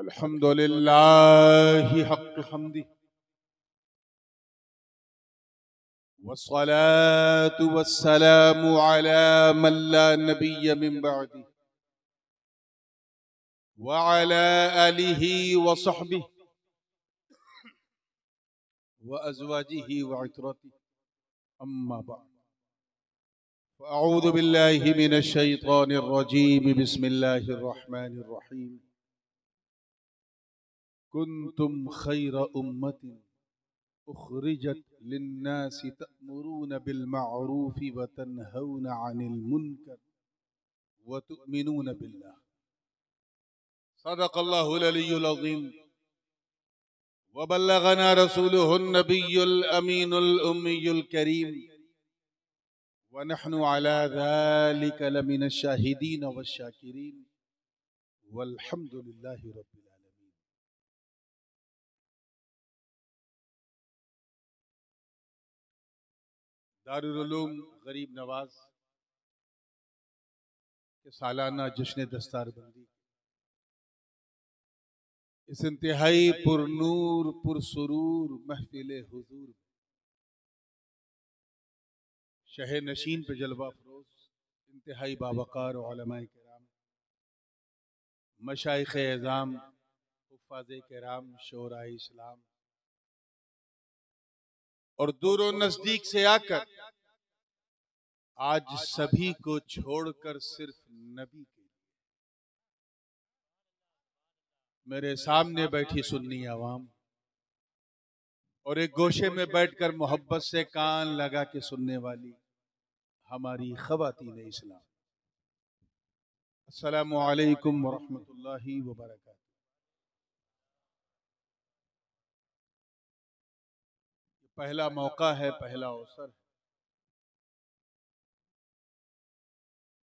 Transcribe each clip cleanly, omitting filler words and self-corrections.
अल्हम्दुलिल्लाहि हक़्क़ हम्दी वस्सलातु वस्सलामु अला मन ला नबिय्य मिन बअदी व अला आलिहि व सहबिहि व अज़वाजिहि व इतरतिहि अम्मा बअद अऊज़ु बिल्लाहि मिनश शैतानिर रजीम बिस्मिल्लाहिर रहमानिर रहीम कुन्तुम खैरा उम्मतिन उखरिजत लिन्नासि तअमुरून बिल मअरूफि व तनहौना अनिल मुनकर व तुअमिनून बिल्लाह सदक़ल्लाहुल अलियुल अज़ीम व बल्लगना रसूलुहुन नबियुल अमीनुल उम्मियुल करीम व नहनु अला ज़ालिका लमिनश शाहिदीन वश शाकिरीन वल्हम्दुलिल्लाहि रब्बिल आलमीन। दारुल उलूम गरीब नवाज के सालाना जश्न दस्तारबंदी इस इंतहाई पुरनूर पुरसुरूर महफिल हुजूर शहर नशीन पे जलवा फरोज इंतहाई बावकार उलमाए किराम मशाइख एज़ाम हुफ़ाज़े किराम शोराए इस्लाम और दूर और नजदीक से आकर आज सभी को छोड़कर सिर्फ नबी के मेरे सामने बैठी सुन्नी आवाम और एक गोशे में बैठकर मोहब्बत से कान लगा के सुनने वाली हमारी ख़वातीन इस्लाम, अस्सलामु अलैकुम व रहमतुल्लाहि व बरकातुहू। पहला मौका है, पहला अवसर है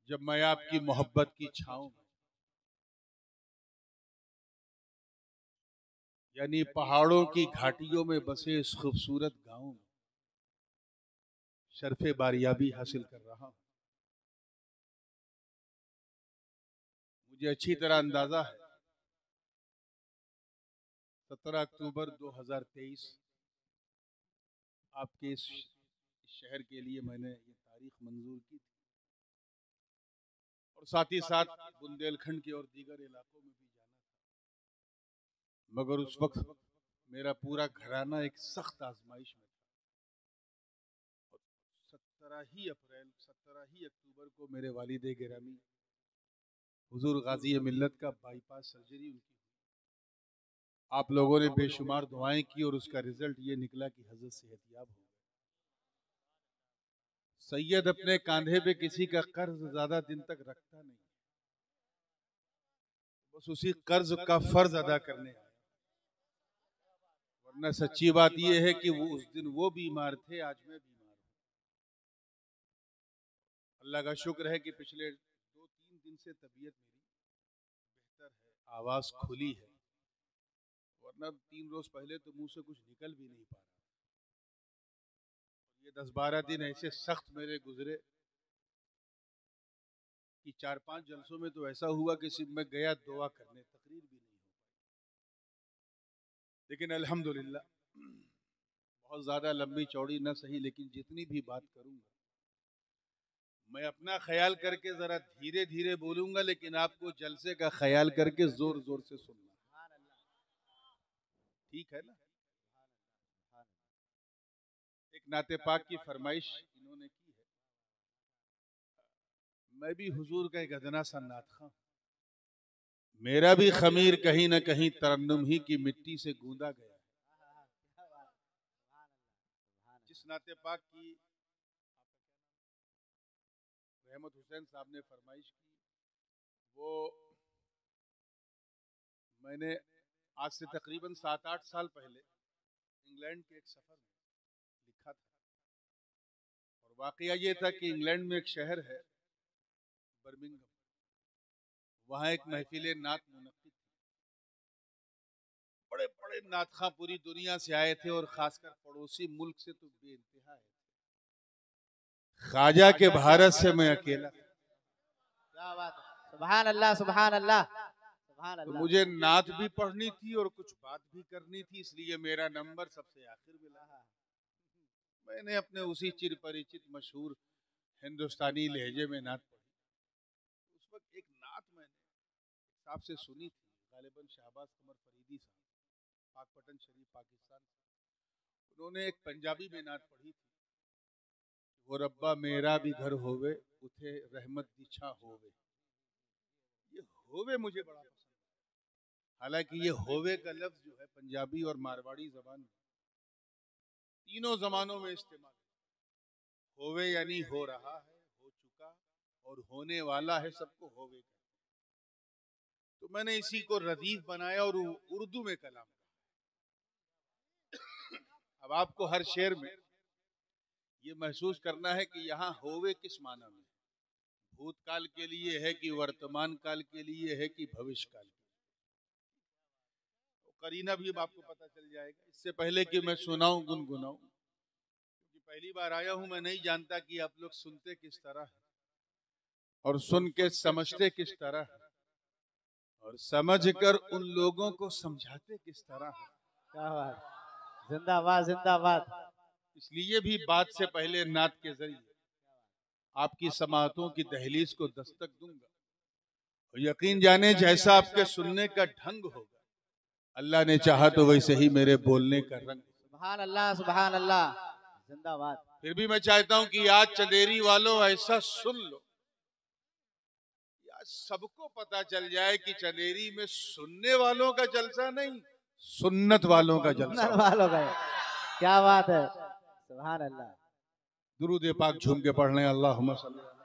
जब मैं आपकी मोहब्बत की छाँव में यानी पहाड़ों की घाटियों में बसे इस खूबसूरत गांव में शर्फ़े बारियाबी हासिल कर रहा हूँ। मुझे अच्छी तरह अंदाजा है 17 अक्टूबर 2023 आपके इस शहर के लिए मैंने ये तारीख मंजूर की थी और साथ ही साथ बुंदेलखंड के और दीगर इलाकों में भी जाना था, मगर उस वक्त मेरा पूरा घराना एक सख्त आजमाइश में था। 17 ही अक्टूबर को मेरे वालिद गिरामी हुजूर गाजी मिल्लत का बाईपास सर्जरी उनकी हुई। आप लोगों ने बेशुमार दुआएं की और उसका रिजल्ट ये निकला कि हजरत सेहतयाब हो गए। सैयद अपने कांधे पे किसी का कर्ज ज्यादा दिन तक रखता नहीं, बस उसी कर्ज का फर्ज अदा करने आया। वरना सच्ची बात यह है कि वो उस दिन वो बीमार थे, आज मैं बीमार हूँ। अल्लाह का शुक्र है कि पिछले 2-3 दिन से तबीयत मेरी बेहतर है, आवाज खुली है, वरना 3 रोज पहले तो मुंह से कुछ निकल भी नहीं पा रहा। ये 10-12 दिन ऐसे सख्त मेरे गुजरे कि 4-5 जलसों में तो ऐसा हुआ कि सिर्फ मैं गया दुआ करने, तकरीर भी नहीं हो पाई। लेकिन अल्हम्दुलिल्लाह बहुत ज्यादा लंबी चौड़ी ना सही, लेकिन जितनी भी बात करूंगा मैं अपना ख्याल करके जरा धीरे धीरे बोलूंगा, लेकिन आपको जलसे का ख्याल करके जोर जोर से सुनना, ठीक है ना? एक नाते पाक की फरमाइश इन्होंने की है, मैं भी हुजूर का एक अदना सा नात खां, मेरा भी खमीर कहीं ना कहीं तरन्नुम ही की मिट्टी से गूंदा गया है। जिस नाते पाक की रहमत हुसैन साहब ने फरमाइश की, वो मैंने आज से तकरीबन 7-8 साल पहले इंग्लैंड के एक सफर में लिखा था। और वाकया ये था कि इंग्लैंड में एक शहर है बर्मिंघम, वहाँ एक महफिल नात मुनक्किद थी। बड़े बड़े नात खां पूरी दुनिया से आए थे और खासकर पड़ोसी मुल्क से तो बेइंतहा आए थे। ख्वाजा के भारत से मैं अकेला। क्या बात है, सुभान अल्लाह सुभान अल्लाह तो मुझे नात भी पढ़नी थी और कुछ बात भी करनी थी, इसलिए मेरा नंबर सबसे आखिर मिला। मैंने अपने उसी चिर परिचित मशहूर हिंदुस्तानी लहजे में नात पढ़ी। उस वक्त एक नात मैंने साहब से सुनी थी, गालिबन शहबाज कमर फरीदी साहब, पाकपटन शरीफ पाकिस्तान। उन्होंने एक पंजाबी में नात पढ़ी थी, वो रब्बा मेरा भी घर होवे उथे रहमत दिछा होवे। ये होवे मुझे बड़ा पसंद है। हालांकि ये होवे का लफ्ज जो है पंजाबी और मारवाड़ी जबान में तीनों जमानों में इस्तेमाल है। होवे यानी हो रहा है, हो चुका, और होने वाला है, सबको होवे का। तो मैंने इसी को रदीफ बनाया और उर्दू में कलाम कहा। अब आपको हर शेर में ये महसूस करना है कि यहाँ होवे किस माना में, भूतकाल के लिए है कि वर्तमान काल के लिए है कि भविष्य काल के लिए। तो करीना भी अब आपको पता चल जाएगा। इससे पहले कि मैं सुनाऊं गुनगुनाऊं, क्योंकि पहली बार आया हूं, मैं नहीं जानता कि आप लोग सुनते किस तरह है और सुन के समझते किस तरह है और समझ कर उन लोगों को समझाते किस तरह है। क्या बात, जिंदाबाद जिंदाबाद। इसलिए भी बात से पहले नात के जरिए आपकी समाअतों की दहलीज को दस्तक दूंगा और यकीन जाने जैसा आपके सुनने का ढंग होगा, अल्लाह ने चाहा तो वैसे ही मेरे बोलने का रंग। सुभान अल्लाह सुभान अल्लाह, जिंदाबाद। फिर भी मैं चाहता हूं कि आज चंदेरी वालों ऐसा सुन लो, सबको पता चल जाए कि चंदेरी में सुनने वालों का जलसा नहीं, सुन्नत वालों का जलसा। वालों का, क्या बात है, सुभान अल्लाह। दुरूद पाक झूम के पढ़ लें। अल्लाहुम्मा सल्ली अला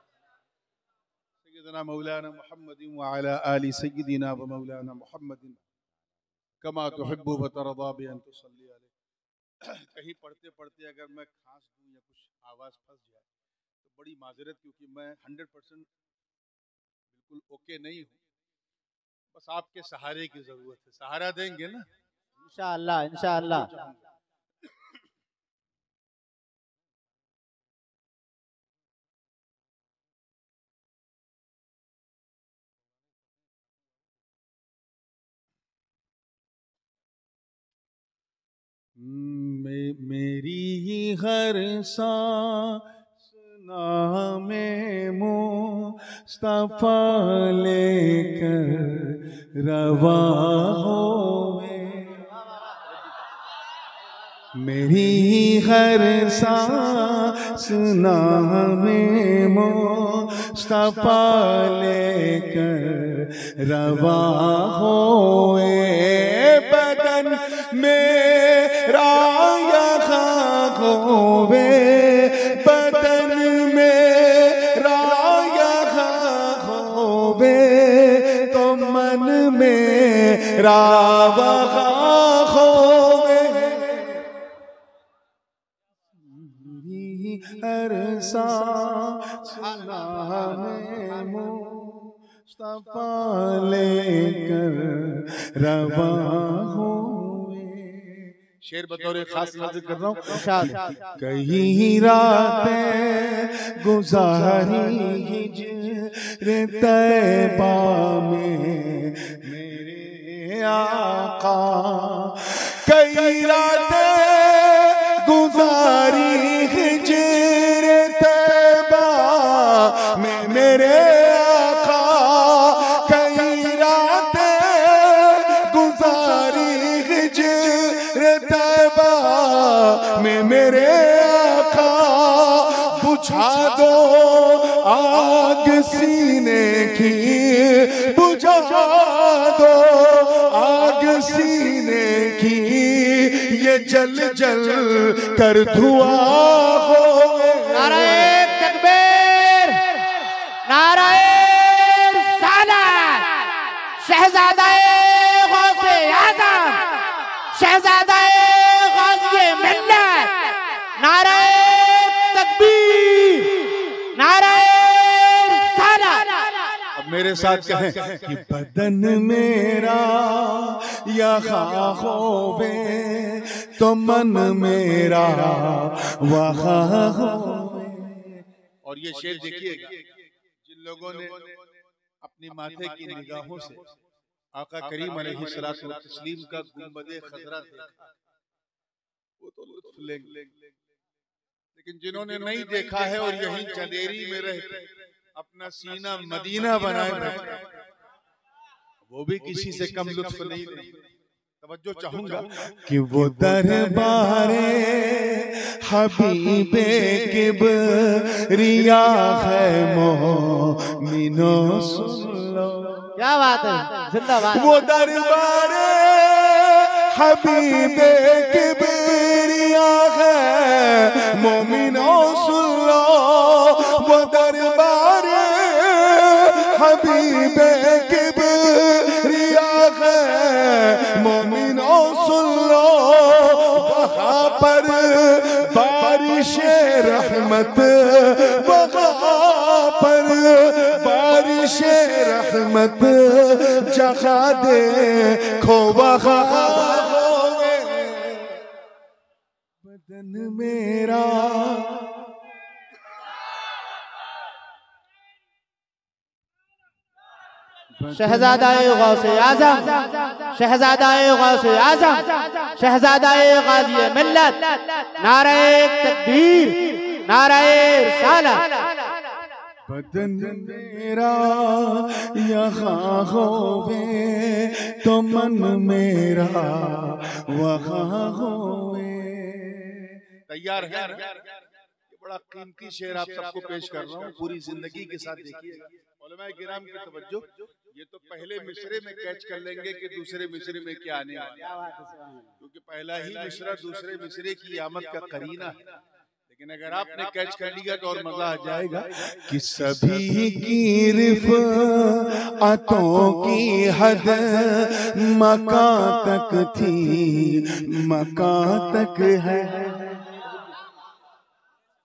सय्यिदना मौलाना मुहम्मदिन व अला आलि सय्यिदिना व मौलाना मुहम्मदिन कमा तुहिब्बु व तरदा बि अन तुसल्ली अलैहि। कहीं पढ़ते पढ़ते अगर मैं खांस दूं या कुछ आवाज फंस जाए तो बड़ी माजरत, क्योंकि मैं 100% बिल्कुल ओके नहीं हूँ। बस आपके सहारे की जरूरत है, सहारा देंगे ना इंशाअल्लाह इंशाअल्लाह। मेरी ही हर सांस नामे मुस्तफा लेकर रवा होवे। मेरी ही हर सांस नामे मुस्तफा लेकर रवा होवे। बदन मेरा यहाँ होवे, बदन मेरा यहाँ होवे, तो मन मेरा वहाँ होवे। हर सांस नामे मुस्तफा लेकर रवा होवे। शेर बतौर खास नजर कर रहा हूँ। कई रातें गुजारी हिज्र तैबा में मेरे आका, कई रातें गुजारी हिज्र तैबा में मेरे आका, कई रातें गुजारी हिज्र तैबा में मेरे आका। बुझा दो आग सीने की, बुझा दो आग सीने की, ये जल जल कर धुआं हो। नाराए तकबीर, नाराए रिसालत, शहजादाए गौसे आज़म, शहजादाए गौसे मिल्लत, नाराए तकबीर, नाराए रिसालत। अब मेरे साथ कहें कि बदन मेरा यहाँ होवे, तो मन मेरा वहाँ होवे। और ये शेर देखिएगा, जिन लोगों ने अपनी माथे की निगाहों से आका करीम अलैहिस्सलातु तस्लीम का गुंबदे खजरा देखा, वो तो लुत्फ लेंगे। लेकिन जिन्होंने नहीं देखा है और यहीं चंदेरी में रह के अपना सीना मदीना बनाए बैठे, वो भी किसी से कम लुत्फ नहीं लेंगे। तवज्जो चाहूंगा कि वो दरबारे हबीबे किबरिया है मोमिनो सुन लो। क्या बात है, जिंदाबाद। वो दरबारे हबीबे किबरिया है मोमिनो सुन लो। वो दरबारे हबीबे किबरिया है मोमिनो सुन लो। वहाँ पर बारिश रहमत, वहाँ पर बारिश रहमत जगा दे खो वहाँ बदन मेरा। शहजादाए गौसे आजम, शहजादाए गौसे आजम, शहजादाए गाज़ी मिल्लत, नारे तकबीर, नारे रिसालत। बदन मेरा यहाँ होवे तो मन मेरा वहाँ होवे। तैयार है? ये बड़ा कीमती शेर आप सबको पेश कर रहा हूँ, पूरी जिंदगी के साथ देखिएगा। उलमाए किराम की तवज्जो, ये तो पहले मिसरे में कैच कर लेंगे कि दूसरे मिसरे में क्या आने वाला है, क्योंकि पहला ही मिसरा दूसरे मिसरे की आमद का करीना है। लेकिन अगर आपने कैच कर लिया तो और मजा आ जाएगा कि सभी की रिफ़अतों की हद मका तक थी, मका तक है।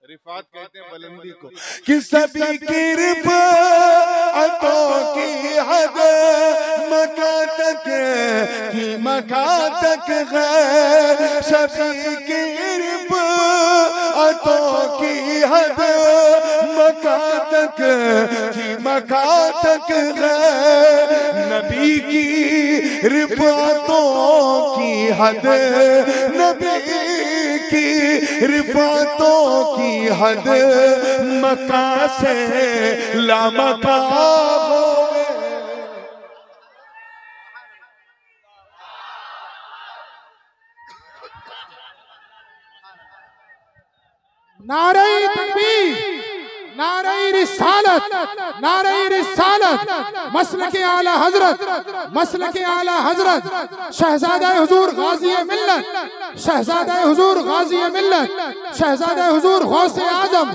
रिफात कहते हैं बुलंदी को। कि सभी की रिफ़अतों की हद मका तक की, मका तक है। सभी की रिफ़अतों की हद मका तक की, मका तक है। नबी की रिफ़अतों की हद, नबी की रिफ़अतों की हद मका से लामका होवे। नारे तकबीर, नारे रिसालत, नारे रिसालत। मसलके आला हजरत, मसलके आला हजरत, शहजादा हुजूर गाज़ी मिल्लत, शहजादा हुजूर गाज़ी मिल्लत, शहजादा हुजूर गौसे आजम,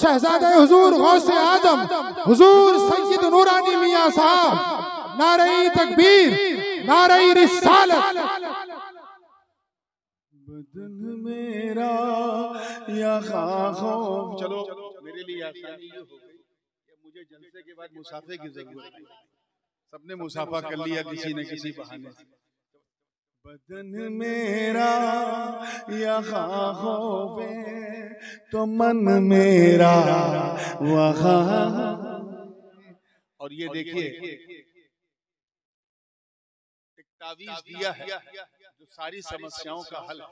शहजादा हुजूर गौसे आजम, हुजूर सैयद नूरानी मियां साहब। नारे तकबीर, नारे रिसालत। बदन मेरा यहाँ हो। चलो मेरे लिए आसानी ये हो गई कि मुझे जलसे के बाद मुसाफे की जरूरत नहीं, सबने मुसाफा कर लिया किसी न किसी बहाने से। बदन मेरा यहाँ होवे तो मन मेरा वहाँ। और ये देखिए एक तावीज दिया है जो सारी समस्याओं का हल है।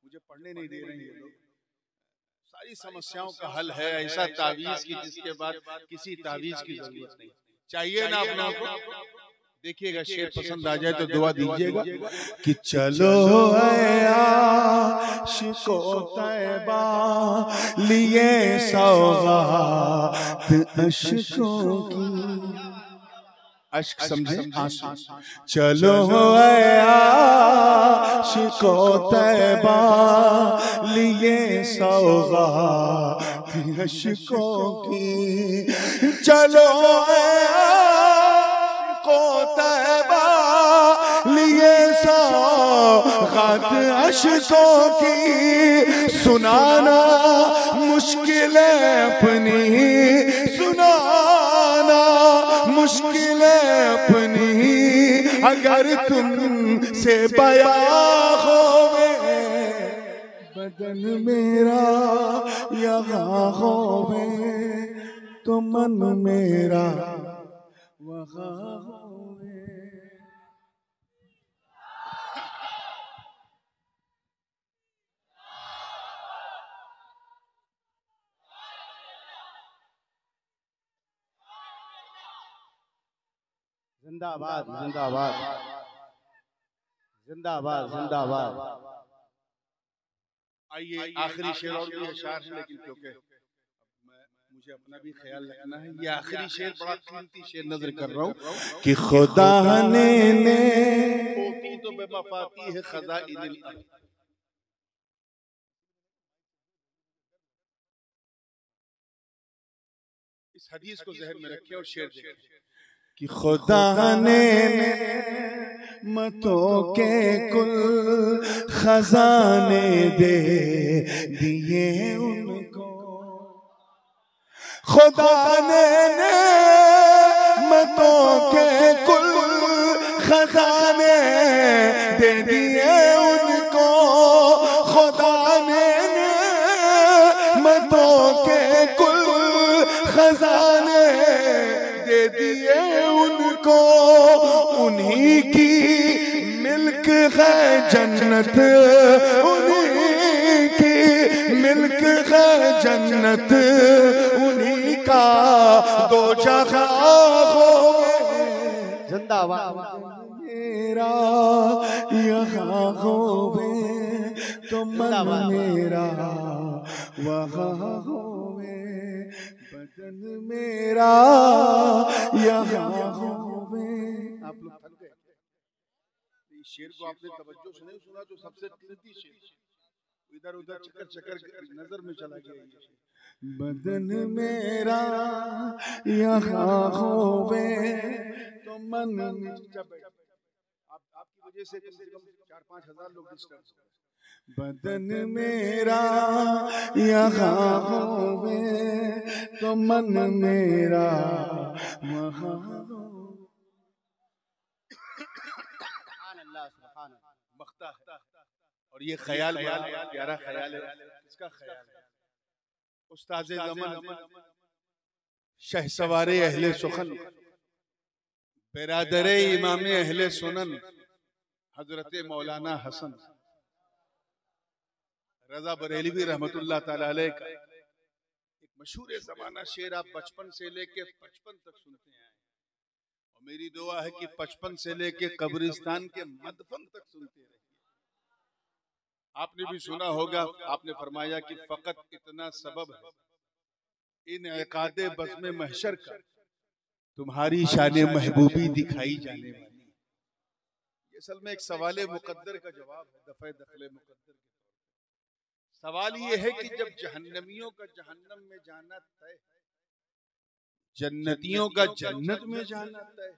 मुझे पढ़ने नहीं दे रहे हैं ये लोग। सारी समस्याओं का हल है ऐसा तावीज की जिसके बाद किसी तावीज की जरूरत नहीं। चाहिए ना अपना को। देखिएगा शेर पसंद आ जाए तो दुआ दीजिएगा कि चलो आशिको तैबा लिए सौगात अश्कों की। अश्क समझे आंसू। चलो आशिको तैबा लिए सौगात अश्कों की। चलो आशिको तैबा लिए सौगात अश्कों की। सुनाना मुश्किल अपनी, सुनाना मुश्किल अपनी अगर तुम से बया होवे। बदन मेरा यहाँ होवे तो मन मेरा वहाँ होवे। जिंदाबाद जिंदाबाद जिंदाबाद जिंदाबाद। आइए आखिरी शेर और भी अशार है, लेकिन क्योंकि मुझे अपना भी ख्याल रखना है, ये आखिरी शेर बड़ा कीमती शेर नजर कर रहा हूँ कि खुदा ने होती तो बेवफाती है खज़ाइनिल अर्ज़। इस हदीस को ज़हन में रखें और शेर देखें कि खुदा ने मतों के कुल खजाने दे दिए उनको। खुदा ने मतों के कुल खजाने दे दिए उनको। खुदा ने मतों के कुल खजाने दे दिए उनको। उन्हीं की मिल्क है जन्नत, उन्हीं की मिल्क है जन्नत, उन्हीं का दो जगह हो। जिंदाबाद मेरा यहाँ होवे तो मन मेरा वहाँ होवे, बदन मेरा यहाँ होवे। आप लोग थक गए? इस शेर को आपने तवज्जो से नहीं सुना, जो सबसे कीमती शेर, इधर उधर चक्कर चक्कर नजर में चला गया ये शेर। बदन मेरा यहाँ होवे तो मन। आपकी वजह से कम 4-5 हजार लोग डिस्टर्ब। बदन मेरा यहाँ होवे तो मन मेरा वहाँ। मख्ता है और ये ख्याल बड़ा प्यारा ख्याल है। इसका ख्याल है उस्ताज़े ज़मान शहसवारे अहले सुखन बिरादरे इमामे अहले सुनन हजरत मौलाना हसन रजा बरेलवी रहमतुल्लाह ताला अलैह का एक मशहूर ज़माना शेर आप बचपन से लेके 55 तक सुनते हैं, और मेरी दुआ है कि 55 से लेके कब्रिस्तान के मदफन तक सुनते रहिए। आपने भी सुना होगा, आपने फरमाया कि फकत इतना सबब है इन इकादे बज़्म महशर का, तुम्हारी शान महबूबी दिखाई जाने वाली। ये असल में एक सवाल मुकद्दर का जवाब है, दफ़े दखले मुकद्दर के तौर पर। सवाल ये है कि जब जहन्नमियों का जहन्नम में जाना तय, जन्नतियों का जन्नत में जाना तय,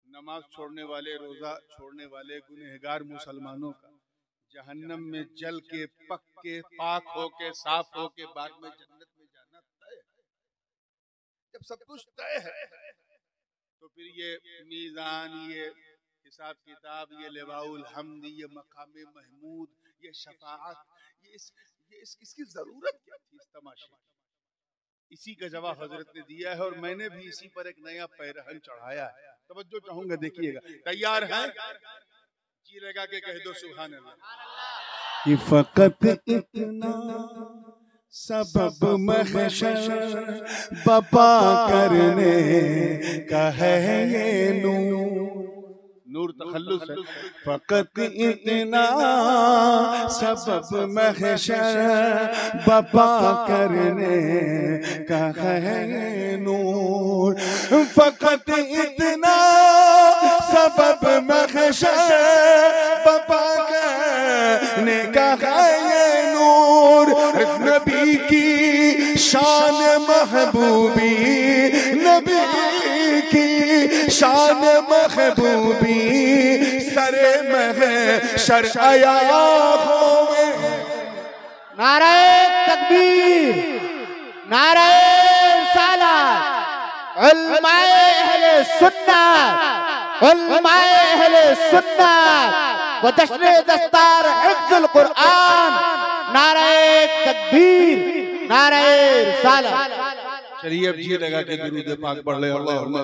नमाज छोड़ने वाले, रोजा छोड़ने वाले गुनहगार मुसलमानों का जहन्नम में जल के पक के पाक होके साफ होके बाद में जन्नत में जाना तय है। जब सब कुछ तय है तो फिर ये मीज़ान, ये हिसाब किताब, ये लिवाउल हम्द, ये मकामे महमूद, ये शफाअत, इसकी जरूरत क्या थी इस तमाशे की? इसी का जवाब हजरत ने दिया है और मैंने भी इसी पर एक नया पैरहन चढ़ाया है। तवज्जो चाहूंगा, देखिएगा। तैयार हैं? जी लगा के कह दो सुभान अल्लाह। कि फकत इतना सबब महशर बपा करने का है ये नूर तखल्लुस है। फकत इतना सबब महशर बपा करने का है नूर। फकत इतना सबब महशर बपा करने का है ये नूर। नबी की शान महबूबी, नबी की शान महबूबी सरे महशर आया होवे। नारे तकबीर, नारे रिसालत, उलमाए अहले सुन्नत, उलमाए अहले सुन्नत व जश्न दस्तार हिफ्जुल कुरान। नारे तकबीर, नारे रिसालत। चलिए अब जी लगा के दुरूद पाक पढ़ ले। अल्लाहुम्मा